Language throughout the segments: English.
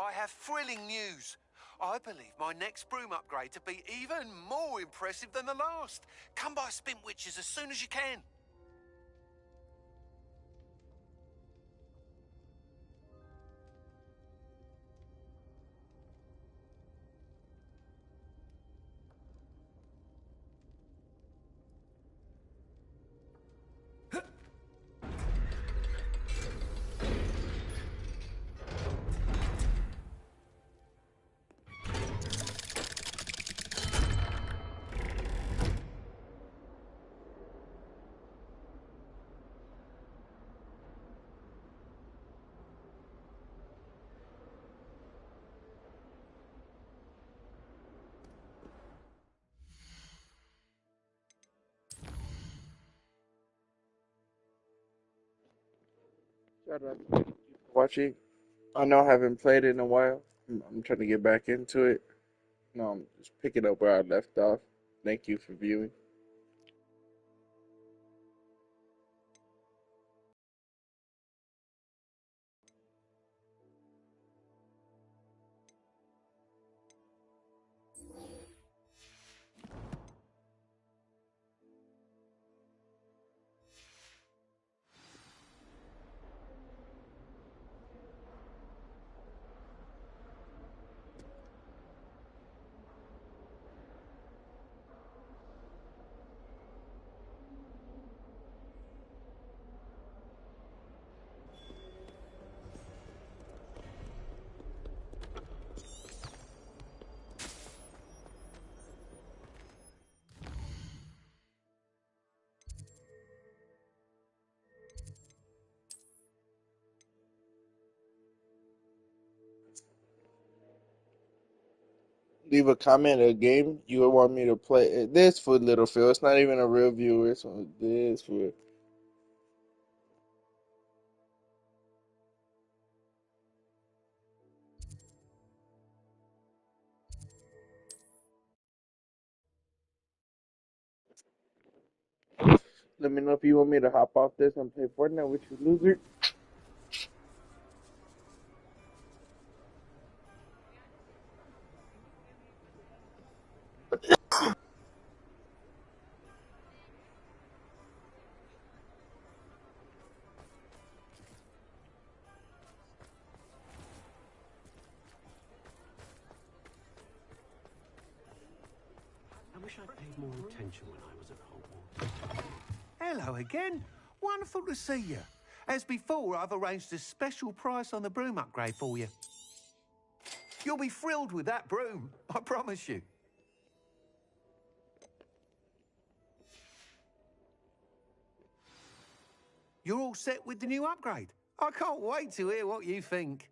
I have thrilling news. I believe my next broom upgrade to be even more impressive than the last. Come by Spintwitches as soon as you can. Shout out to you for watching. I know I haven't played it in a while. I'm trying to get back into it. No, I'm just picking up where I left off. Thank you for viewing. Leave a comment a game you would want me to play. This for Little Phil. It's not even a real viewer. It's this for. Let me know if you want me to hop off this and play Fortnite with you, loser. I wish I'd paid more attention when I was at Hogwarts. Hello again. Wonderful to see you. As before, I've arranged a special price on the broom upgrade for you. You'll be thrilled with that broom, I promise you. You're all set with the new upgrade. I can't wait to hear what you think.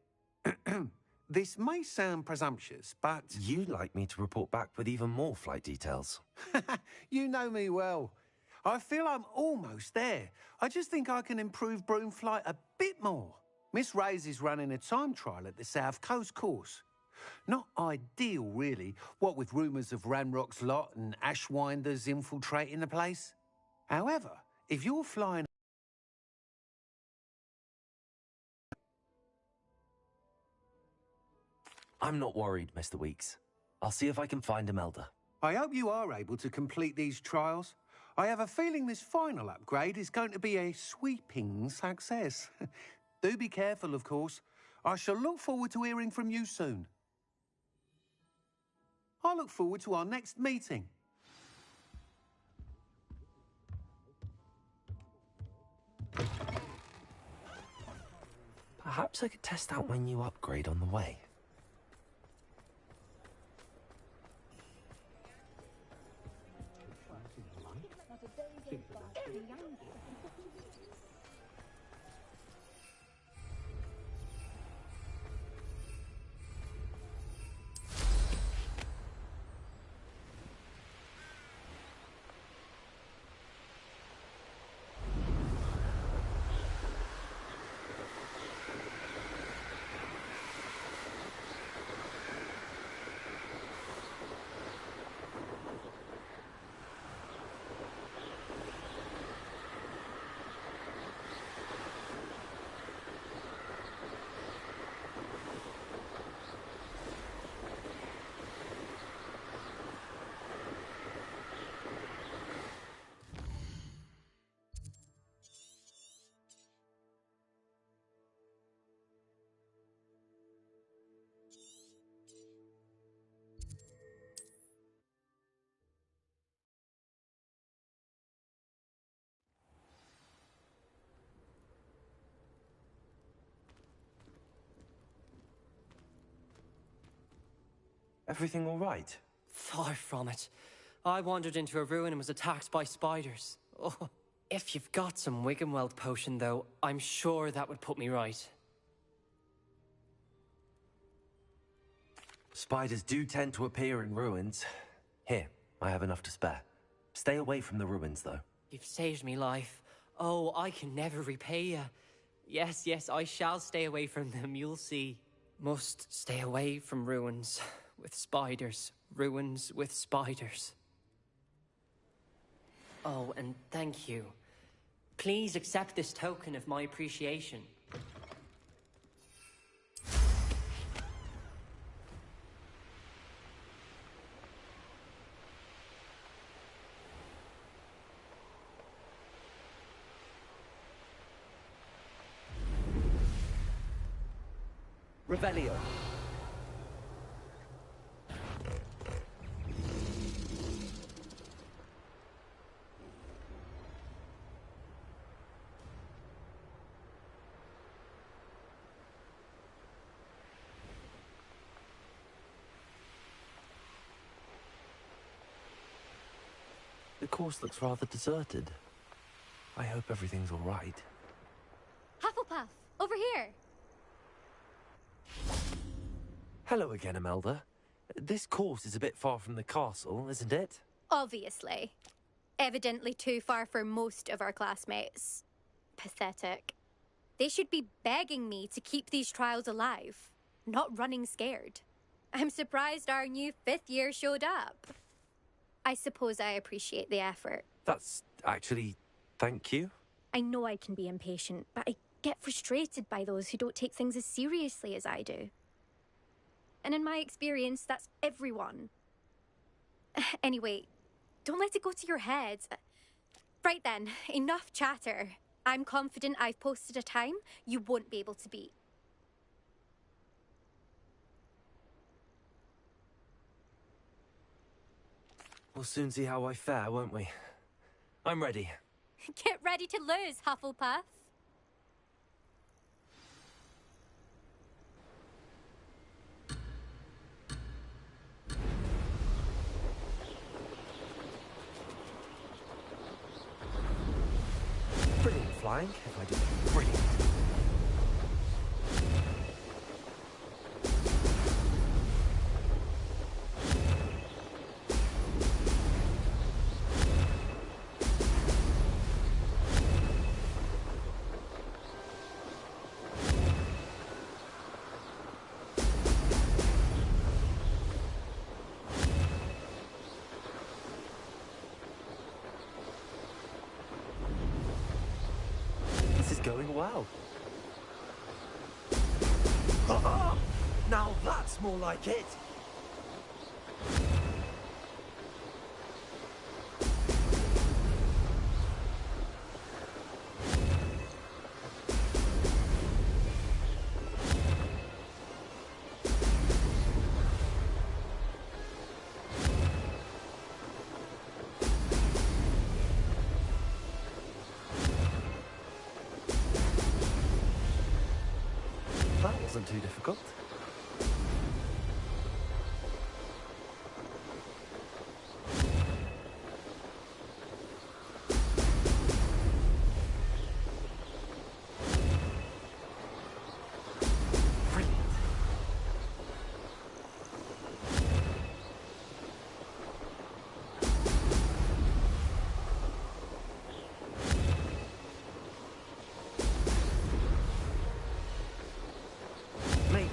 This may sound presumptuous, but... You'd like me to report back with even more flight details. You know me well. I feel I'm almost there. I just think I can improve broom flight a bit more. Miss Ray's is running a time trial at the South Coast course. Not ideal, really, what with rumours of Ranrock's lot and Ashwinders infiltrating the place. However, if you're flying... I'm not worried, Mr. Weeks. I'll see if I can find Imelda. I hope you are able to complete these trials. I have a feeling this final upgrade is going to be a sweeping success. Do be careful, of course. I shall look forward to hearing from you soon. I look forward to our next meeting. Perhaps I could test out my new upgrade on the way. Everything all right? Far from it. I wandered into a ruin and was attacked by spiders. Oh, if you've got some Wiggenweld potion, though, I'm sure that would put me right. Spiders do tend to appear in ruins. Here, I have enough to spare. Stay away from the ruins, though. You've saved me life. Oh, I can never repay you. Yes, yes, I shall stay away from them, you'll see. Must stay away from ruins with spiders. Ruins with spiders. Oh, and thank you. Please accept this token of my appreciation. Revelio. The course looks rather deserted. I hope everything's all right. Hufflepuff, over here. Hello again, Imelda. This course is a bit far from the castle, isn't it? Obviously. Evidently too far for most of our classmates. Pathetic. They should be begging me to keep these trials alive, not running scared. I'm surprised our new 5th year showed up. I suppose I appreciate the effort. That's actually... thank you. I know I can be impatient, but I get frustrated by those who don't take things as seriously as I do. And in my experience, that's everyone. Anyway, don't let it go to your head. Right then, enough chatter. I'm confident I've posted a time you won't be able to beat. We'll soon see how I fare, won't we? I'm ready. Get ready to lose, Hufflepuff. Brilliant flying, if I do. Brilliant. Going well. Now that's more like it. That wasn't too difficult. Brilliant. Made it.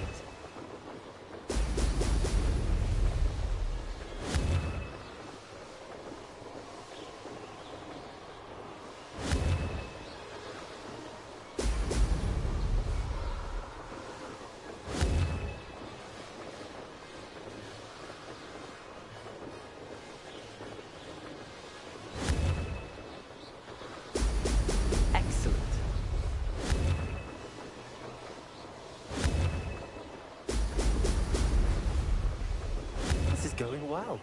Excellent. This is going well.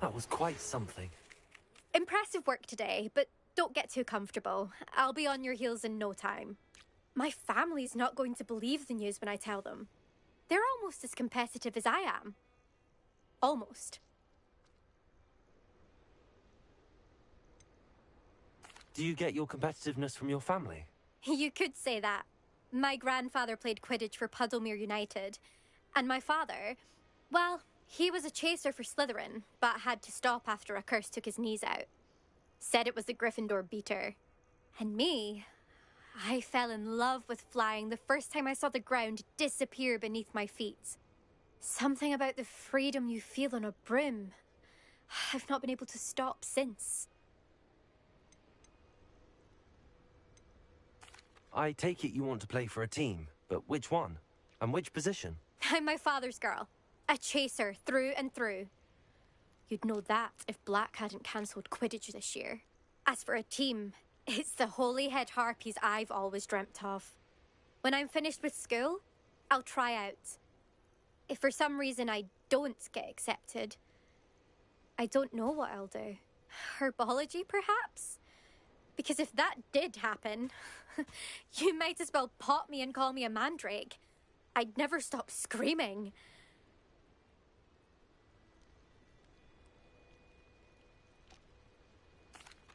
That was quite something. Impressive work today, but don't get too comfortable. I'll be on your heels in no time. My family's not going to believe the news when I tell them. They're almost as competitive as I am. Almost. Do you get your competitiveness from your family? You could say that. My grandfather played Quidditch for Puddlemere United. And my father, well, he was a chaser for Slytherin, but had to stop after a curse took his knees out. Said it was the Gryffindor beater. And me, I fell in love with flying the first time I saw the ground disappear beneath my feet. Something about the freedom you feel on a broom. I've not been able to stop since. I take it you want to play for a team, but which one? And which position? I'm my father's girl. A chaser through and through. You'd know that if Black hadn't cancelled Quidditch this year. As for a team, it's the Holyhead Harpies I've always dreamt of. When I'm finished with school, I'll try out. If for some reason I don't get accepted, I don't know what I'll do. Herbology, perhaps? Because if that did happen, you might as well pop me and call me a mandrake. I'd never stop screaming.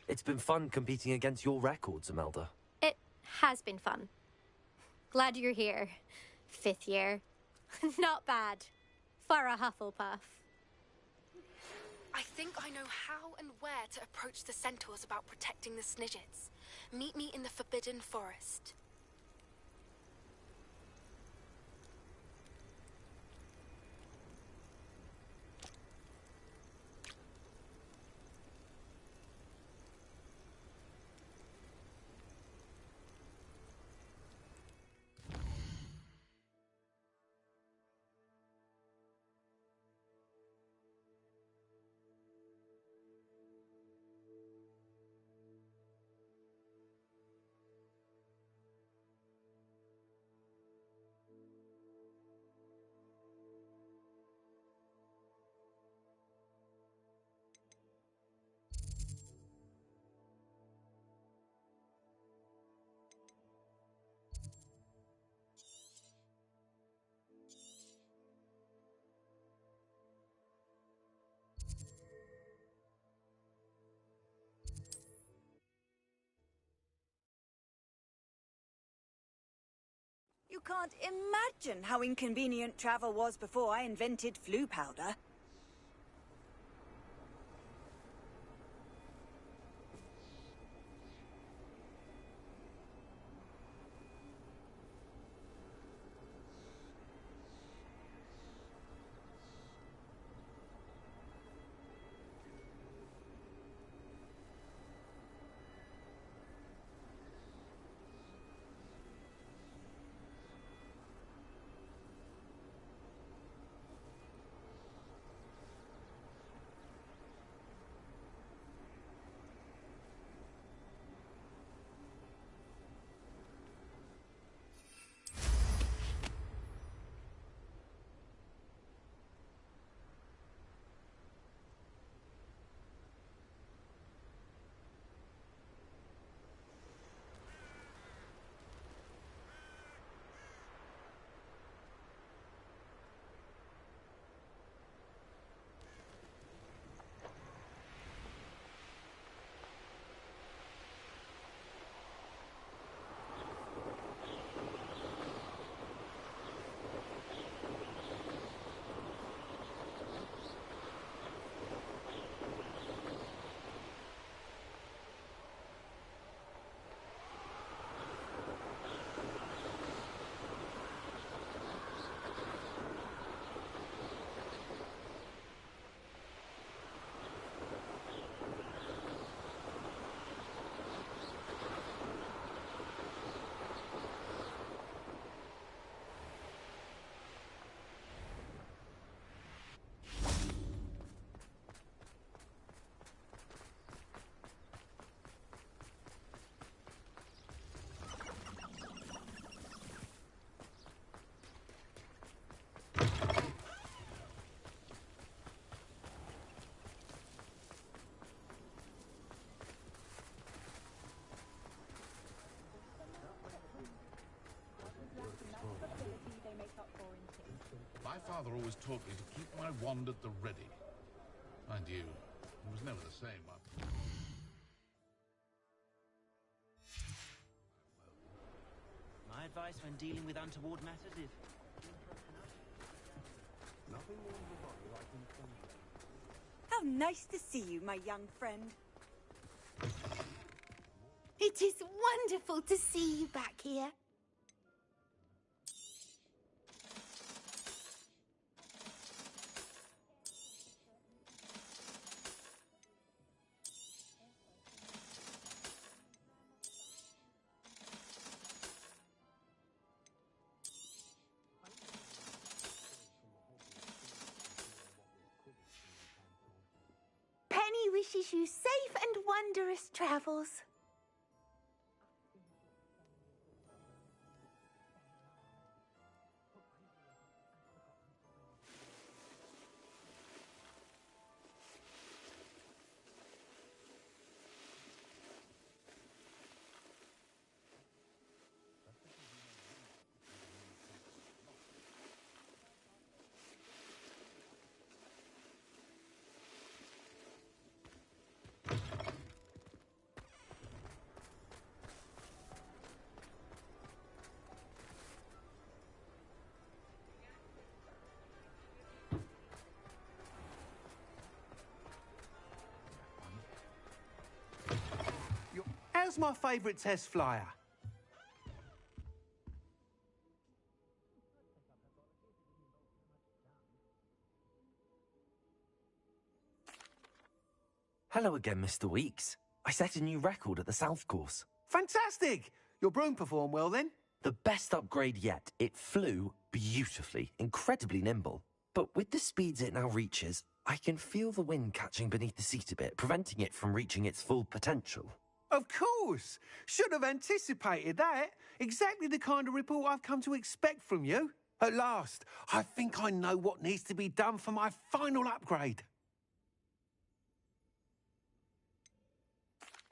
It's been fun competing against your records, Imelda. It has been fun. Glad you're here. 5th year. Not bad. For a Hufflepuff. I think I know how and where to approach the centaurs about protecting the Snidgets. Meet me in the Forbidden Forest. You can't imagine how inconvenient travel was before I invented flu powder. father always taught me to keep my wand at the ready. Mind you, it was never the same. My advice when dealing with untoward matters is... Nothing warms the body like in sunshine. How nice to see you, my young friend. It is wonderful to see you back here. Penny wishes you safe and wondrous travels. How's my favourite test flyer? Hello again, Mr. Weeks. I set a new record at the South Course. Fantastic! Your broom performed well then? The best upgrade yet. It flew beautifully, incredibly nimble. But with the speeds it now reaches, I can feel the wind catching beneath the seat a bit, preventing it from reaching its full potential. Of course! Should have anticipated that. Exactly the kind of report I've come to expect from you. At last, I think I know what needs to be done for my final upgrade.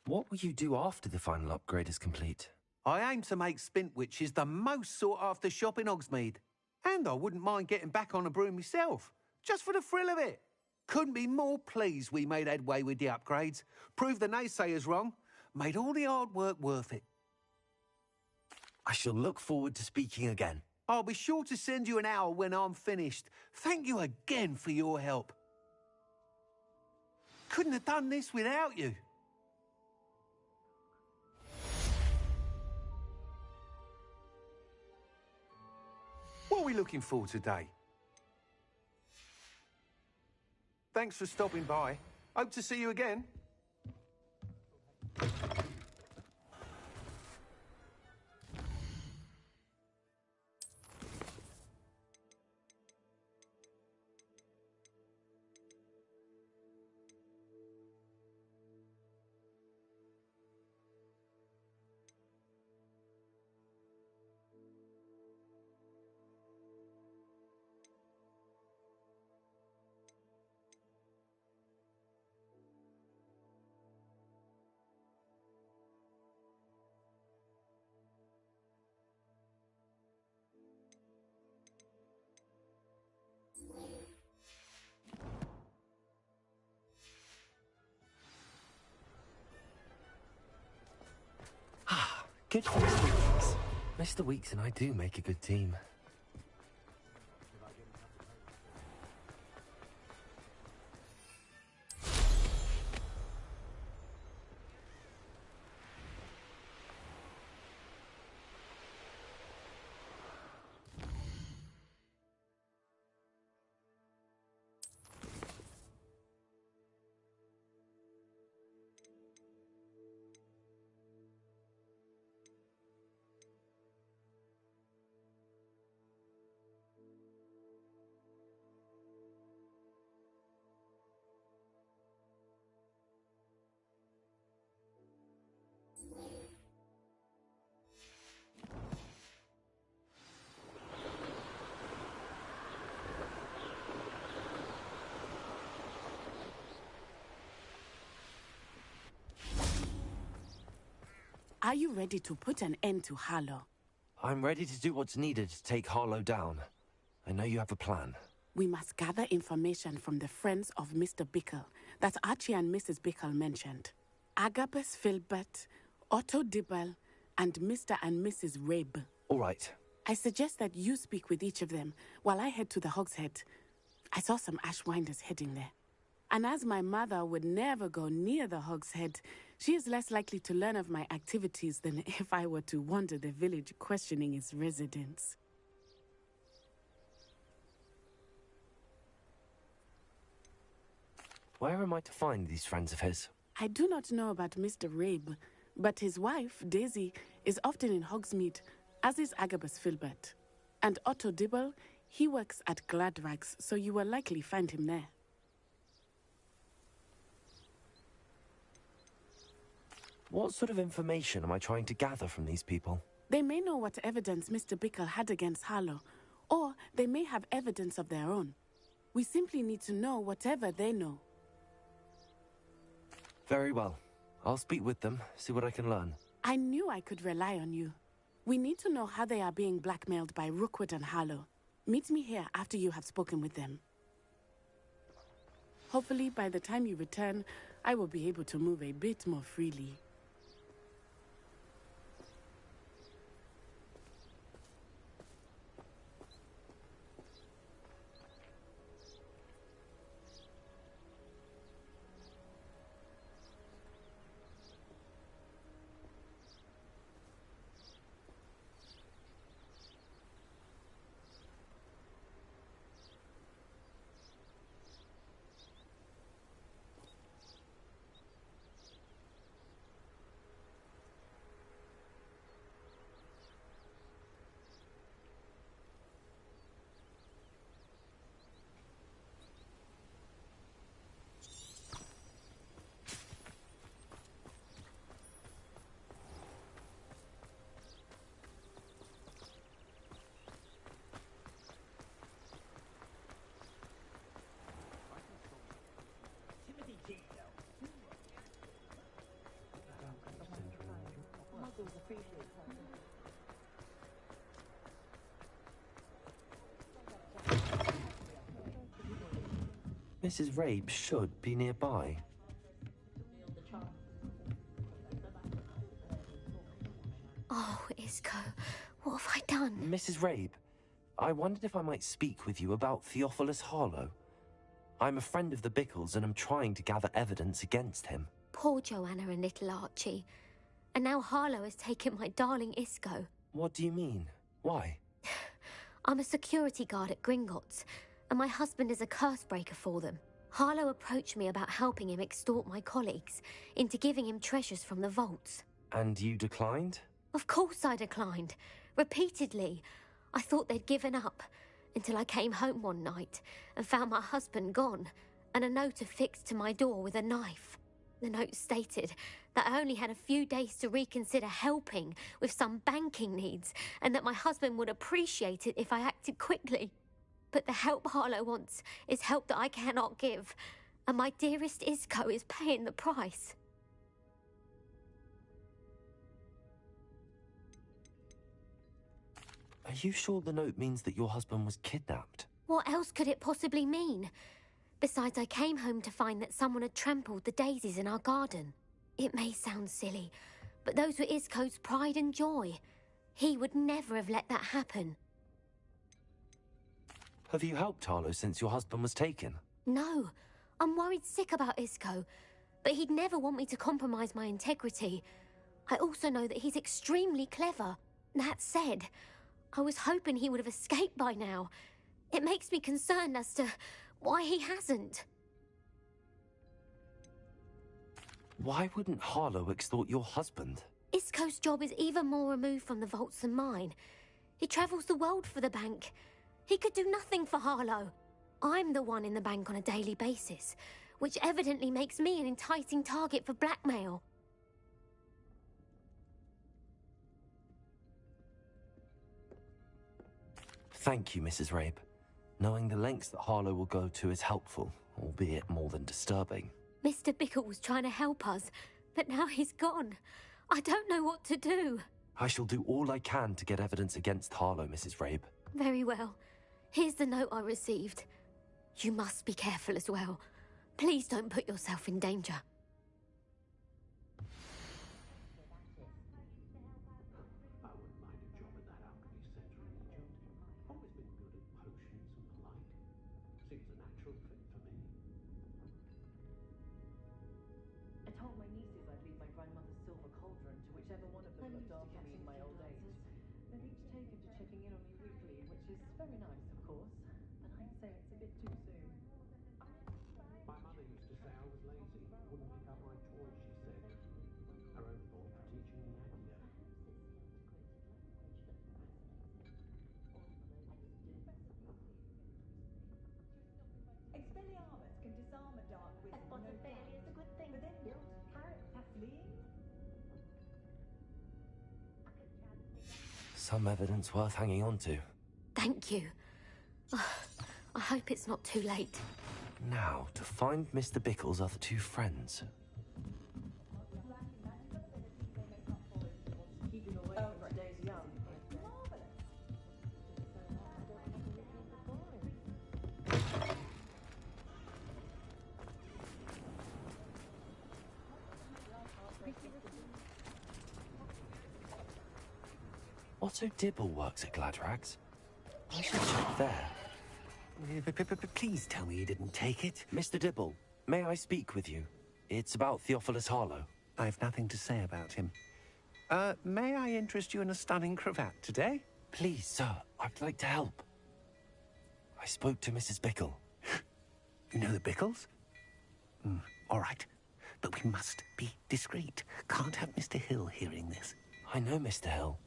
What will you do after the final upgrade is complete? I aim to make Spintwitches the most sought-after shop in Hogsmeade. And I wouldn't mind getting back on a broom myself, just for the thrill of it. Couldn't be more pleased we made headway with the upgrades, proved the naysayers wrong, made all the hard work worth it. I shall look forward to speaking again. I'll be sure to send you an hour when I'm finished. Thank you again for your help. Couldn't have done this without you. What are we looking for today? Thanks for stopping by. Hope to see you again. Good for Mr. Weeks. Mr. Weeks and I do make a good team. Are you ready to put an end to Harlow? I'm ready to do what's needed to take Harlow down. I know you have a plan. We must gather information from the friends of Mr. Bickle that Archie and Mrs. Bickle mentioned. Agabus Filbert, Otto Dibble, and Mr. and Mrs. Rabe. All right. I suggest that you speak with each of them while I head to the Hogshead. I saw some Ashwinders heading there. And as my mother would never go near the Hogshead, she is less likely to learn of my activities than if I were to wander the village questioning its residents. Where am I to find these friends of his? I do not know about Mr. Rabe, but his wife, Daisy, is often in Hogsmeade, as is Agabus Filbert. And Otto Dibble, he works at Gladrags, so you will likely find him there. What sort of information am I trying to gather from these people? They may know what evidence Mr. Bickle had against Harlow, or they may have evidence of their own. We simply need to know whatever they know. Very well. I'll speak with them, see what I can learn. I knew I could rely on you. We need to know how they are being blackmailed by Rookwood and Harlow. Meet me here after you have spoken with them. Hopefully, by the time you return, I will be able to move a bit more freely. Mrs. Rabe should be nearby. Oh, Isco, what have I done? Mrs. Rabe, I wondered if I might speak with you about Theophilus Harlow. I'm a friend of the Bickles and I'm trying to gather evidence against him. Poor Joanna and little Archie. And now Harlow has taken my darling Isco. What do you mean? Why? I'm a security guard at Gringotts, and my husband is a curse breaker for them. Harlow approached me about helping him extort my colleagues into giving him treasures from the vaults. And you declined? Of course I declined. Repeatedly. I thought they'd given up, until I came home one night and found my husband gone, and a note affixed to my door with a knife. The note stated that I only had a few days to reconsider helping with some banking needs, and that my husband would appreciate it if I acted quickly. But the help Harlow wants is help that I cannot give, and my dearest Isco is paying the price. Are you sure the note means that your husband was kidnapped? What else could it possibly mean? Besides, I came home to find that someone had trampled the daisies in our garden. It may sound silly, but those were Isco's pride and joy. He would never have let that happen. Have you helped Harlow since your husband was taken? No, I'm worried sick about Isco, but he'd never want me to compromise my integrity. I also know that he's extremely clever. That said, I was hoping he would have escaped by now. It makes me concerned as to why he hasn't. Why wouldn't Harlow extort your husband? Isco's job is even more removed from the vaults than mine. He travels the world for the bank. He could do nothing for Harlow. I'm the one in the bank on a daily basis, which evidently makes me an enticing target for blackmail. Thank you, Mrs. Rabe. Knowing the lengths that Harlow will go to is helpful, albeit more than disturbing. Mr. Bickle was trying to help us, but now he's gone. I don't know what to do. I shall do all I can to get evidence against Harlow, Mrs. Rabe. Very well. Here's the note I received. You must be careful as well. Please don't put yourself in danger. I wouldn't mind a job at that alchemy centre in Egypt. Always been good at potions and the like. Seems a natural fit for me. I told my nieces I'd leave my grandmother's silver cauldron to whichever one of them looked after me in my old age. They've each taken to checking in on me weekly, which is very nice, of course, but I'd say it's a bit too soon. My mother used to say I was lazy. Wouldn't pick up my toys, she said. Her own fault for teaching me Accio. Expelliarmus can disarm a dark wizard, no doubt. Is a good thing. But then builds character fleeing? Some evidence worth hanging on to. Thank you. I hope it's not too late. Now, to find Mr. Bickle's other two friends. Keeping away from days young. Otto Dibble works at Gladrags. I should check there. Please tell me you didn't take it. Mr. Dibble, may I speak with you? It's about Theophilus Harlow. I've nothing to say about him. May I interest you in a stunning cravat today? Please, sir, I'd like to help. I spoke to Mrs. Bickle. You know the Bickles? All right. But we must be discreet. Can't have Mr. Hill hearing this. I know Mr. Hill.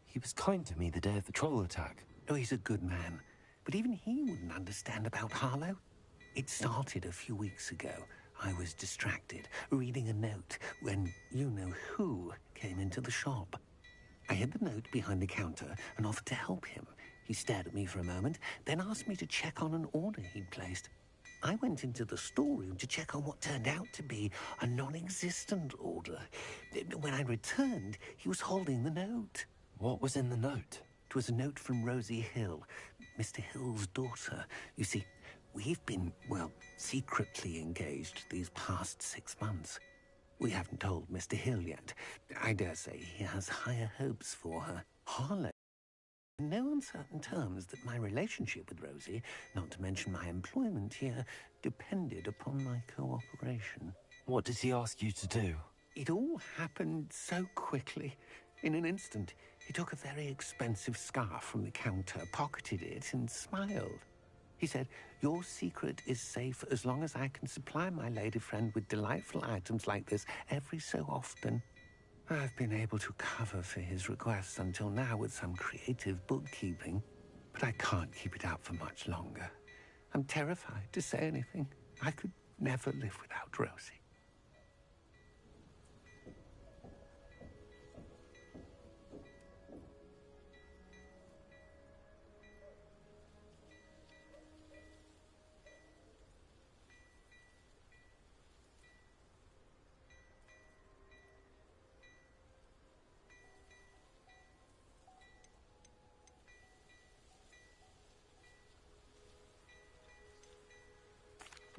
He was kind to me the day of the troll attack. Oh, he's a good man. But even he wouldn't understand about Harlow. It started a few weeks ago. I was distracted, reading a note, when you-know-who came into the shop. I hid the note behind the counter and offered to help him. He stared at me for a moment, then asked me to check on an order he'd placed. I went into the storeroom to check on what turned out to be a non-existent order. When I returned, he was holding the note. What was in the note? It was a note from Rosie Hill, Mr. Hill's daughter. You see, we've been, well, secretly engaged these past 6 months. We haven't told Mr. Hill yet. I dare say he has higher hopes for her. Harlow, in no uncertain terms that my relationship with Rosie, not to mention my employment here, depended upon my cooperation. What does he ask you to do? It all happened so quickly. In an instant, he took a very expensive scarf from the counter, pocketed it, and smiled. He said, "Your secret is safe as long as I can supply my lady friend with delightful items like this every so often." I've been able to cover for his requests until now with some creative bookkeeping, but I can't keep it up for much longer. I'm terrified to say anything. I could never live without Rosie.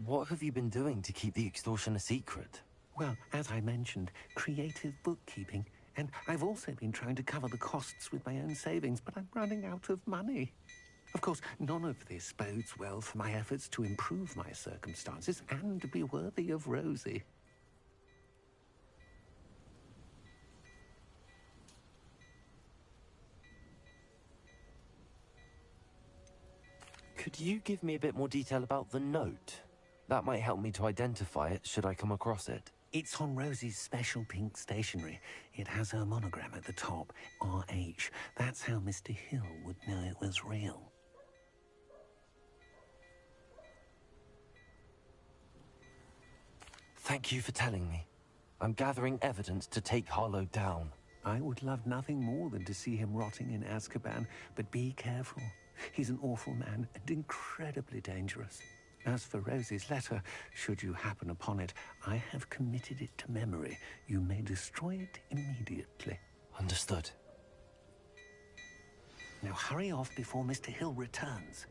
What have you been doing to keep the extortion a secret? Well, as I mentioned, creative bookkeeping. And I've also been trying to cover the costs with my own savings, but I'm running out of money. Of course, none of this bodes well for my efforts to improve my circumstances and be worthy of Rosie. Could you give me a bit more detail about the note? That might help me to identify it should I come across it. It's on Rosie's special pink stationery. It has her monogram at the top, RH. That's how Mr. Hill would know it was real. Thank you for telling me. I'm gathering evidence to take Harlow down. I would love nothing more than to see him rotting in Azkaban, but be careful. He's an awful man and incredibly dangerous. As for Rosie's letter, should you happen upon it, I have committed it to memory. You may destroy it immediately. Understood. Now hurry off before Mr. Hill returns.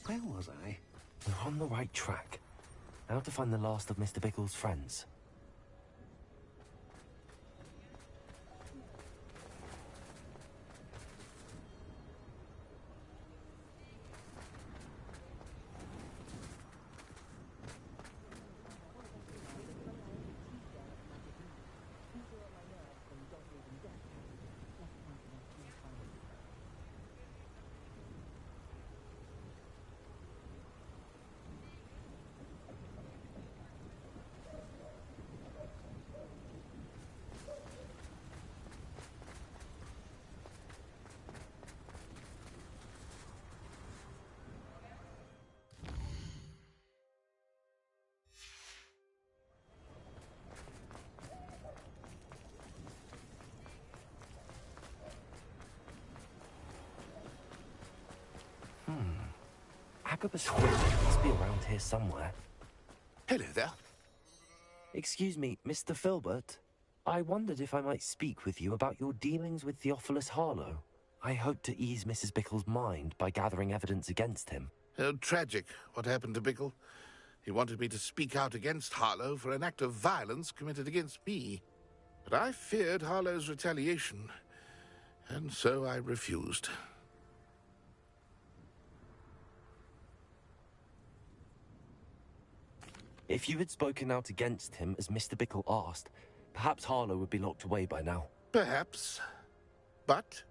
Where was I? We're on the right track. Now to find the last of Mr. Bickle's friends. Agabus Squid must be around here somewhere. Hello there. Excuse me, Mr. Filbert. I wondered if I might speak with you about your dealings with Theophilus Harlow. I hope to ease Mrs. Bickle's mind by gathering evidence against him. Tragic, what happened to Bickle. He wanted me to speak out against Harlow for an act of violence committed against me. But I feared Harlow's retaliation, and so I refused. If you had spoken out against him as Mr. Bickle asked, perhaps Harlow would be locked away by now. Perhaps. But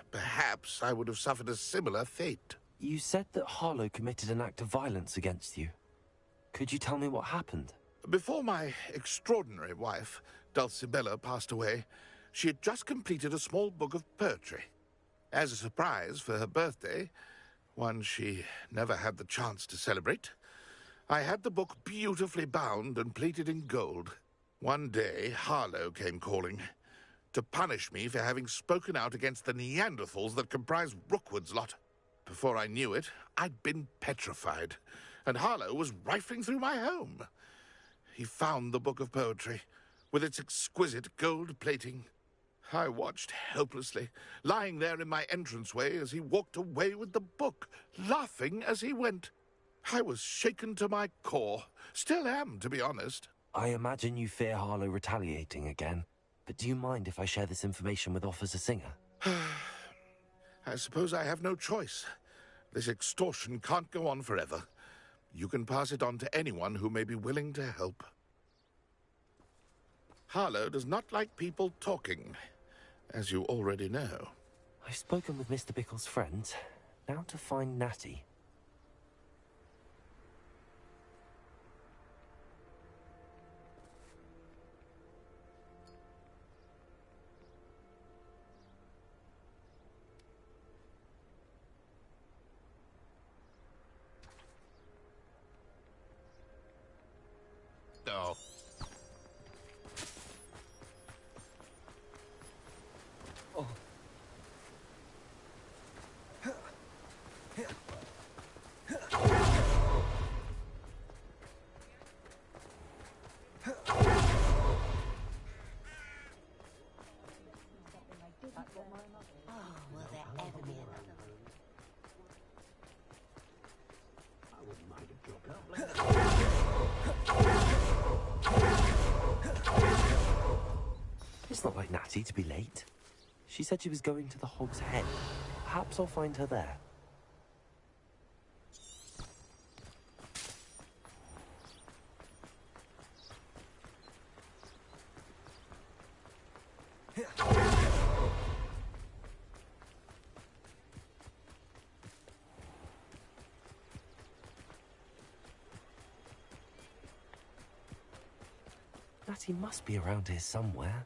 perhaps I would have suffered a similar fate. You said that Harlow committed an act of violence against you. Could you tell me what happened? Before my extraordinary wife, Dulcibella, passed away, she had just completed a small book of poetry. As a surprise for her birthday, one she never had the chance to celebrate, I had the book beautifully bound and plated in gold. One day, Harlow came calling to punish me for having spoken out against the Neanderthals that comprise Rookwood's lot. Before I knew it, I'd been petrified, and Harlow was rifling through my home. He found the book of poetry, with its exquisite gold plating. I watched helplessly, lying there in my entranceway as he walked away with the book, laughing as he went. I was shaken to my core. Still am, to be honest. I imagine you fear Harlow retaliating again, but do you mind if I share this information with Officer Singer? I suppose I have no choice. This extortion can't go on forever. You can pass it on to anyone who may be willing to help. Harlow does not like people talking, as you already know. I've spoken with Mr. Bickle's friends. Now to find Natty. Oh. Oh. Will there ever be another? I wouldn't mind a job. It's not like Natty to be late. She said she was going to the Hog's Head. Perhaps I'll find her there. Natty must be around here somewhere.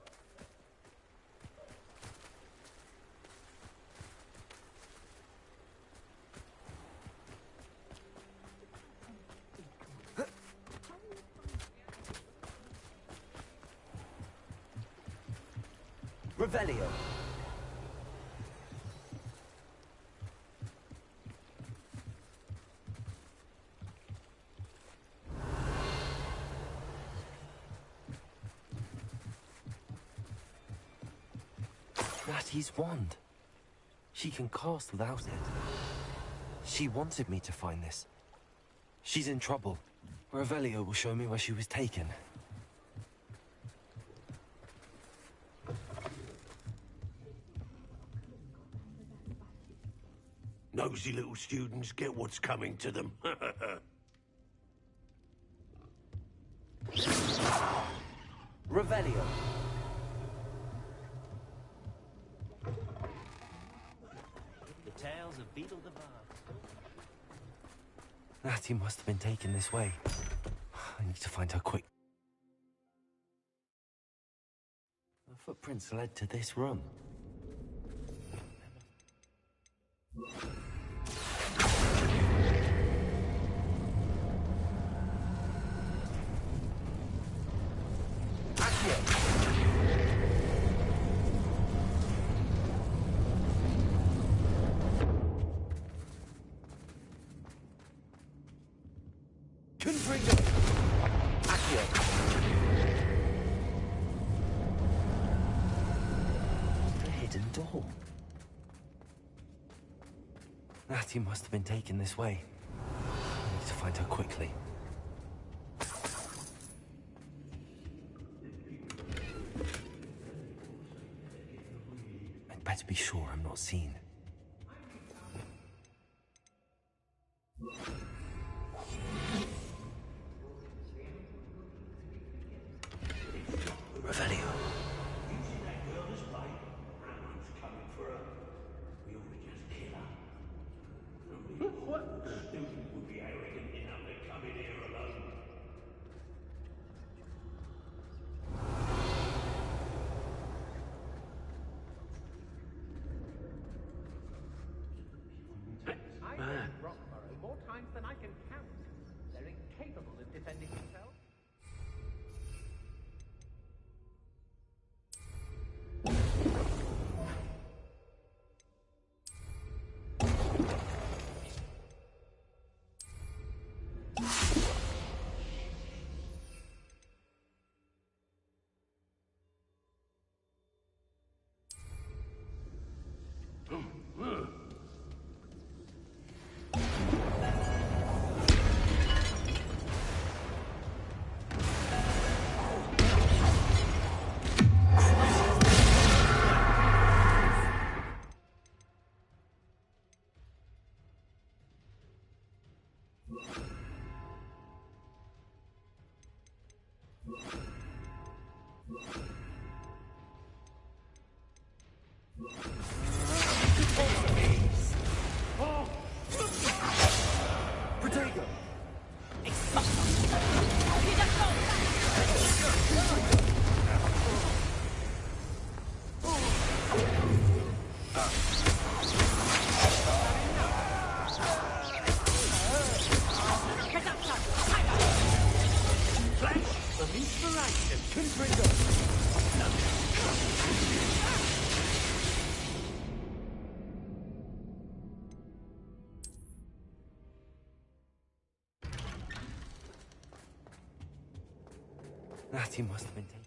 Revelio. Natty's wand. She can cast without it. She wanted me to find this. She's in trouble. Revelio will show me where she was taken. Nosy little students get what's coming to them. Revelio. The tales of Beetle the Bard. Natty must have been taken this way. I need to find her quick. The footprints led to this room. Confringo! Accio! The hidden door. Natty must have been taken this way. I need to find her quickly. I'd better be sure I'm not seen. Revelio. What student would be arrogant enough to come in here alone? I've been in Rockborough more times than I can count. They're incapable of defending themselves. Protego! Flash of inspiration! Confringo! Natty must have been taken.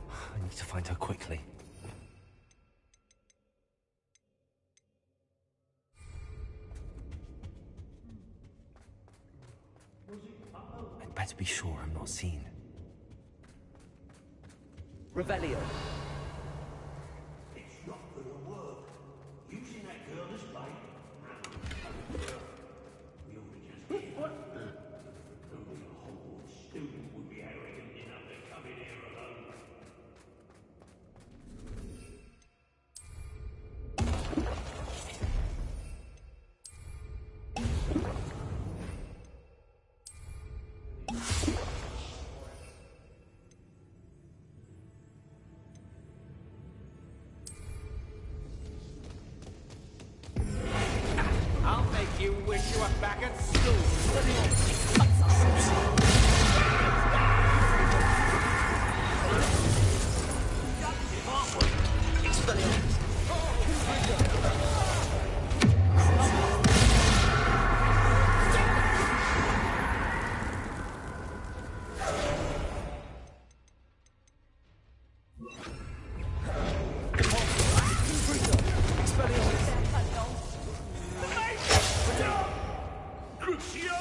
I need to find her quickly. I'd better be sure I'm not seen. Revelio. It's not gonna work. Using that girl as bait. We only just came. What? Only a Hogwarts student would be arrogant enough to come in here alone. I'll make you wish you were back at school. Lucio!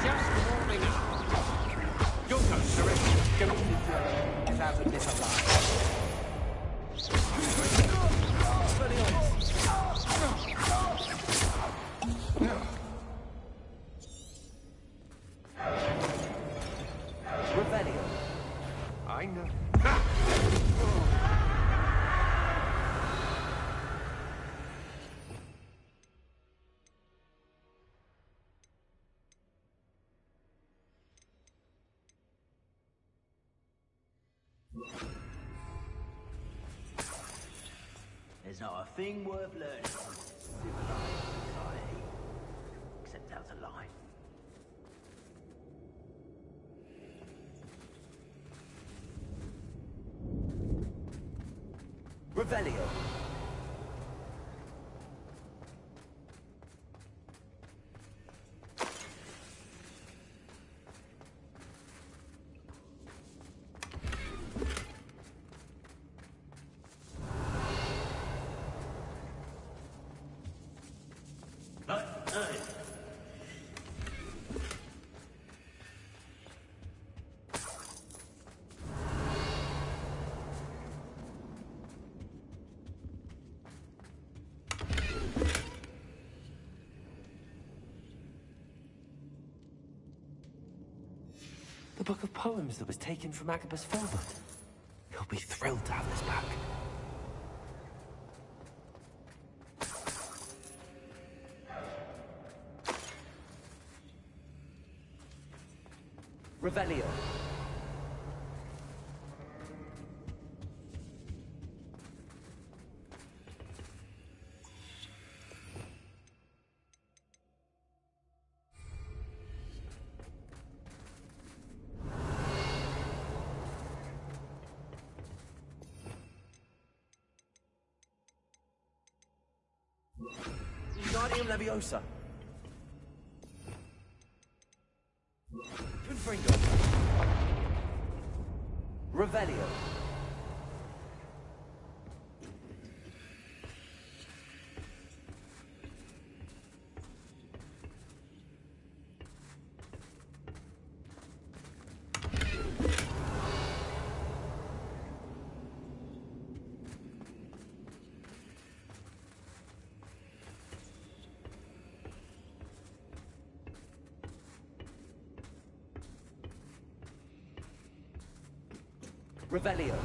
Just warming up. Your ghost direction is out of this alive. Revelio. I know. There's not a thing worth learning from civilized society, except how to lie. Revelio. The book of poems that was taken from Agabus Filbert. He'll be thrilled to have this back. Revelio. Wingardium Leviosa. Confringo. Revelio. Revelio.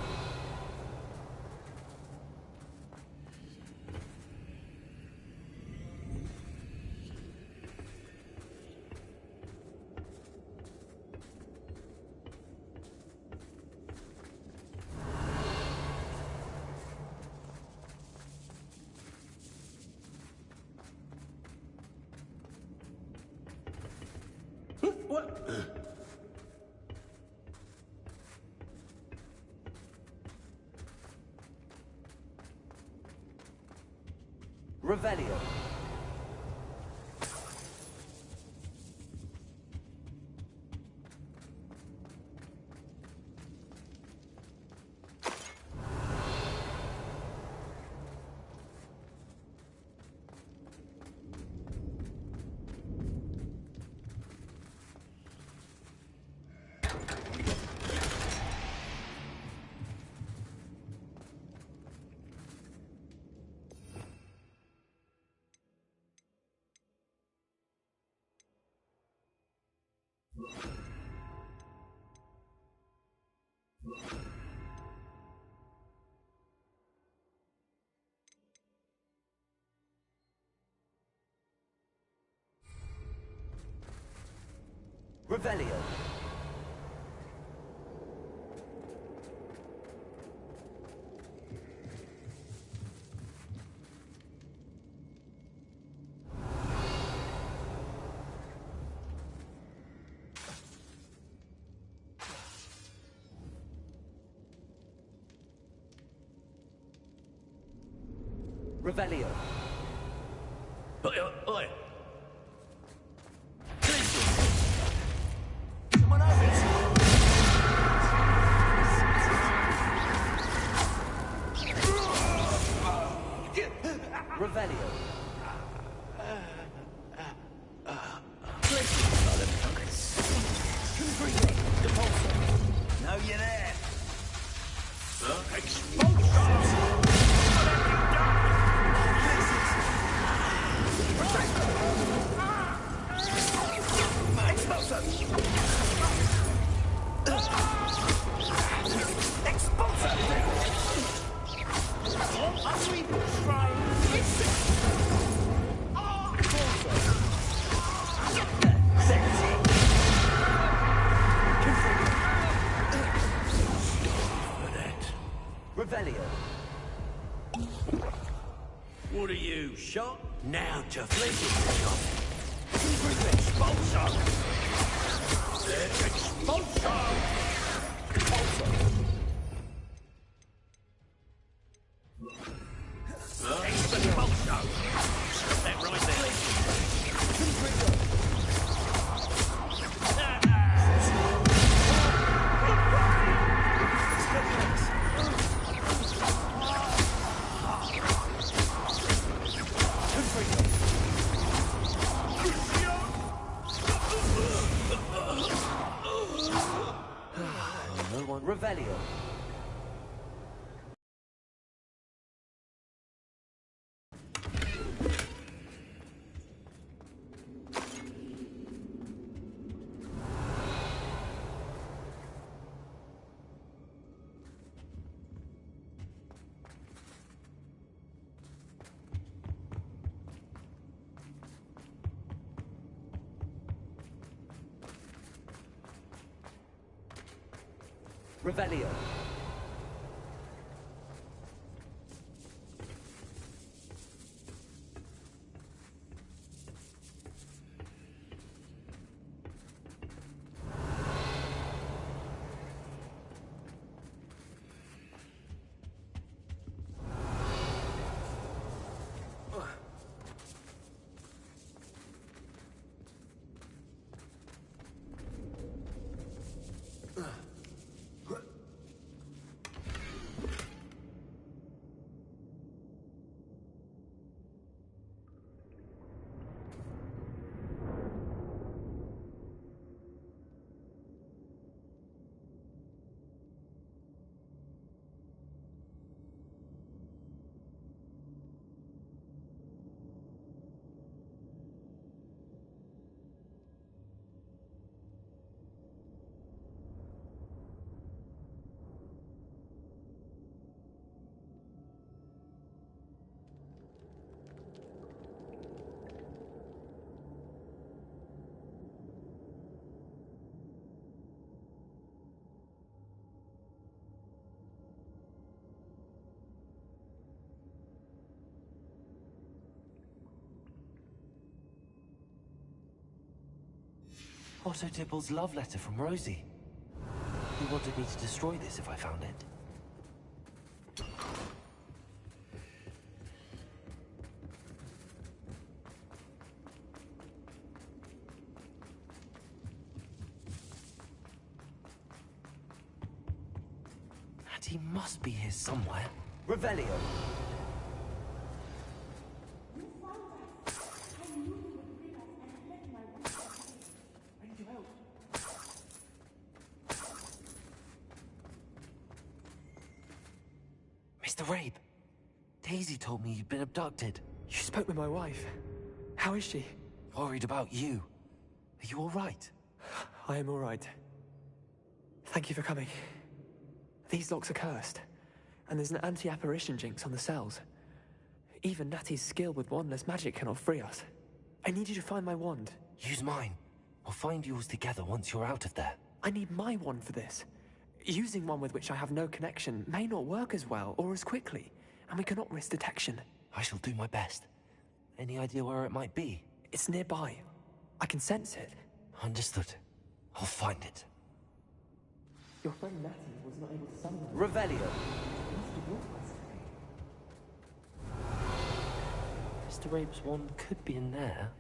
What? Revelio. Revelio. Revelio. Oi, oi. shot, now to finish the shot. Expulsor! Expulsor! Expulsor! Stop that right there. No one. Revelio. Revelio. Otto Tipple's love letter from Rosie. He wanted me to destroy this if I found it. And he must be here somewhere. Revelio! Mr. Rabe, Daisy told me you'd been abducted. You spoke with my wife. How is she? Worried about you. Are you all right? I am all right. Thank you for coming. These locks are cursed, and there's an anti-apparition jinx on the cells. Even Natty's skill with wandless magic cannot free us. I need you to find my wand. Use mine. We'll find yours together once you're out of there. I need my wand for this. Using one with which I have no connection may not work as well or as quickly, and we cannot risk detection. I shall do my best. Any idea where it might be? It's nearby. I can sense it. Understood. I'll find it. Your friend Natty was not able to summon them. Revelio. Mr. Rabe's wand could be in there.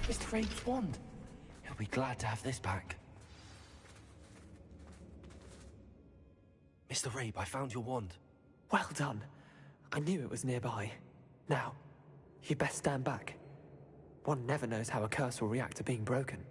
Mr. Rabe's wand. He'll be glad to have this back. Mr. Rabe, I found your wand. Well done. I knew it was nearby. Now, you best stand back. One never knows how a curse will react to being broken.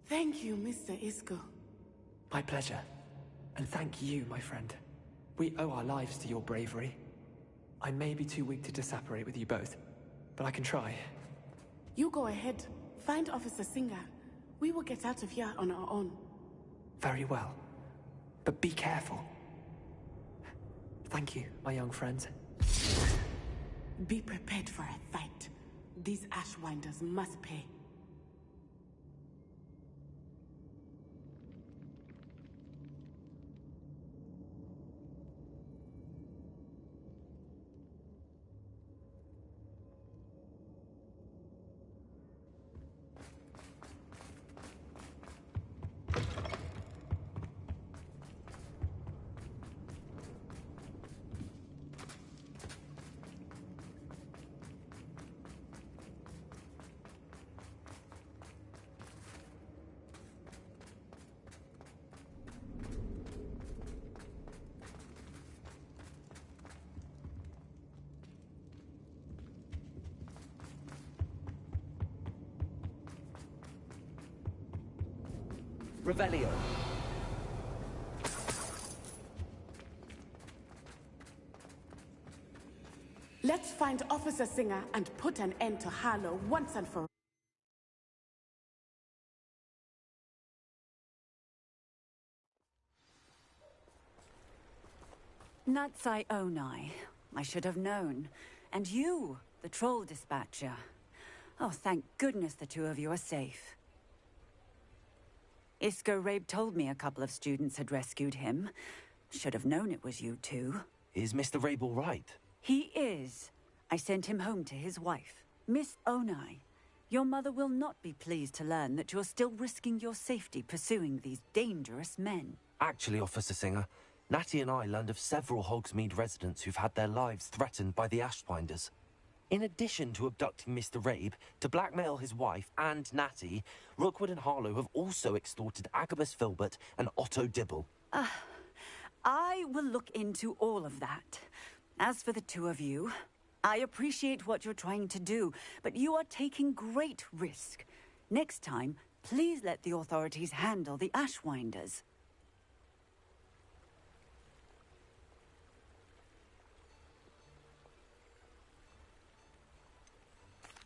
Thank you, Mr. Isco. My pleasure. And thank you, my friend. We owe our lives to your bravery. I may be too weak to disapparate with you both, but I can try. You go ahead. Find Officer Singer. We will get out of here on our own. Very well. But be careful. Thank you, my young friends. Be prepared for a fight. These Ashwinders must pay. Revelio. Let's find Officer Singer and put an end to Harlow once and for all. Natsai Onai. I should have known. And you, the troll dispatcher. Oh, thank goodness the two of you are safe. Isco Rabe told me a couple of students had rescued him. Should have known it was you two. Is Mr. Rabe all right? He is. I sent him home to his wife. Miss Onai, your mother will not be pleased to learn that you're still risking your safety pursuing these dangerous men. Actually, Officer Singer, Natty and I learned of several Hogsmeade residents who've had their lives threatened by the Ashwinders. In addition to abducting Mr. Rabe to blackmail his wife and Natty, Rookwood and Harlow have also extorted Agabus Filbert and Otto Dibble. I will look into all of that. As for the two of you, I appreciate what you're trying to do, but you are taking great risk. Next time, please let the authorities handle the Ashwinders.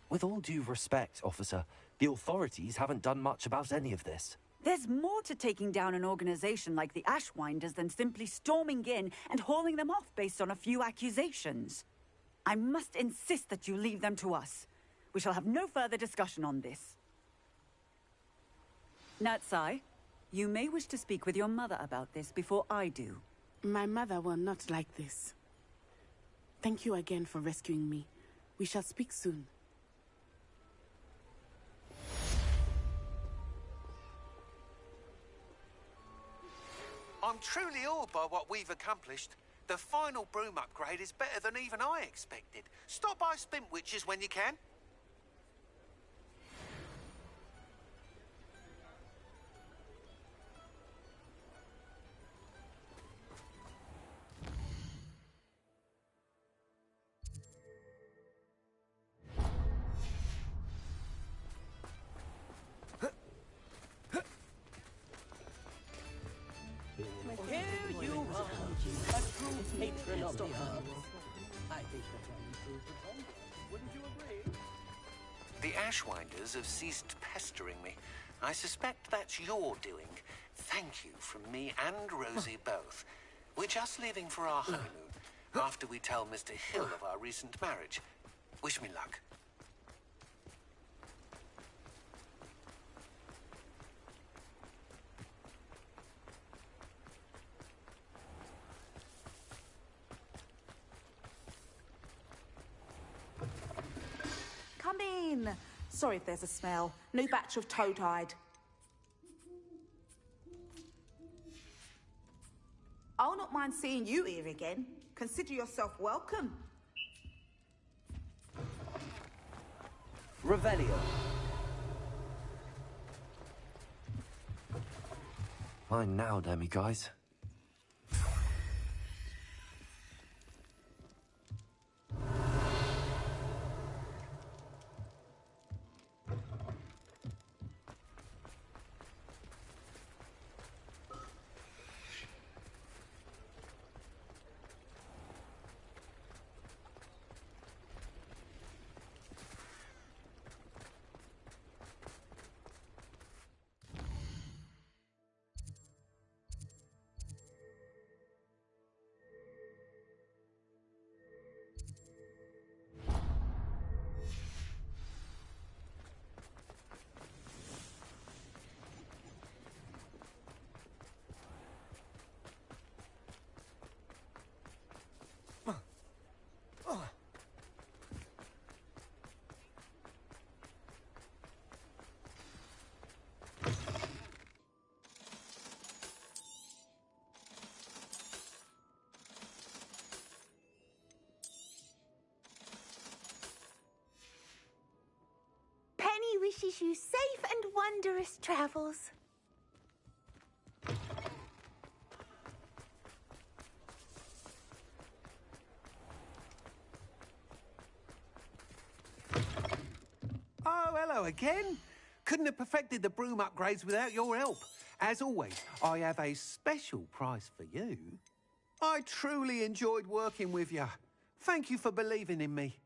With all due respect, officer, the authorities haven't done much about any of this. There's more to taking down an organization like the Ashwinders than simply storming in and hauling them off based on a few accusations. I must insist that you leave them to us. We shall have no further discussion on this. Natsai, you may wish to speak with your mother about this before I do. My mother will not like this. Thank you again for rescuing me. We shall speak soon. I'm truly awed by what we've accomplished. The final broom upgrade is better than even I expected. Stop by Spintwitches when you can. Here you are, a true patron of the earth. I think that I improved upon them. Wouldn't you agree? The Ashwinders have ceased pestering me. I suspect that's your doing. Thank you from me and Rosie both. We're just leaving for our honeymoon after we tell Mr. Hill of our recent marriage. Wish me luck. Come in. Sorry if there's a smell. New batch of toad-hide. I'll not mind seeing you here again. Consider yourself welcome. Revelio. Fine now, Demi guys. wishes you safe and wondrous travels. Oh, hello again. Couldn't have perfected the broom upgrades without your help. As always, I have a special prize for you. I truly enjoyed working with you. Thank you for believing in me.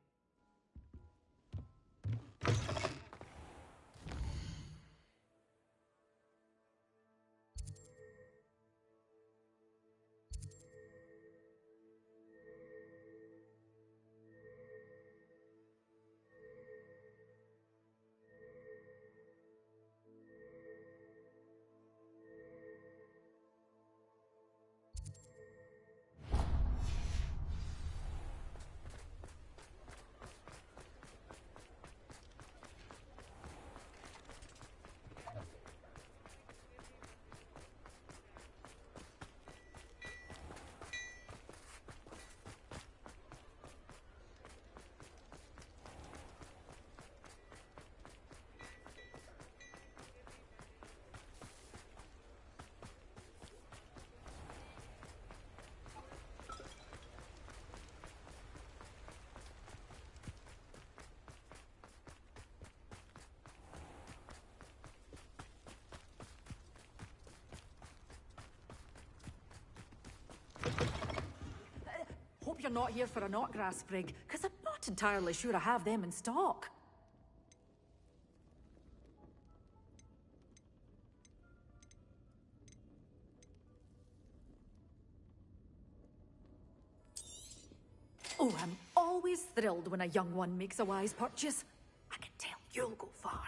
Hope you're not here for a knotgrass sprig, because I'm not entirely sure I have them in stock. Oh, I'm always thrilled when a young one makes a wise purchase. I can tell you'll go far.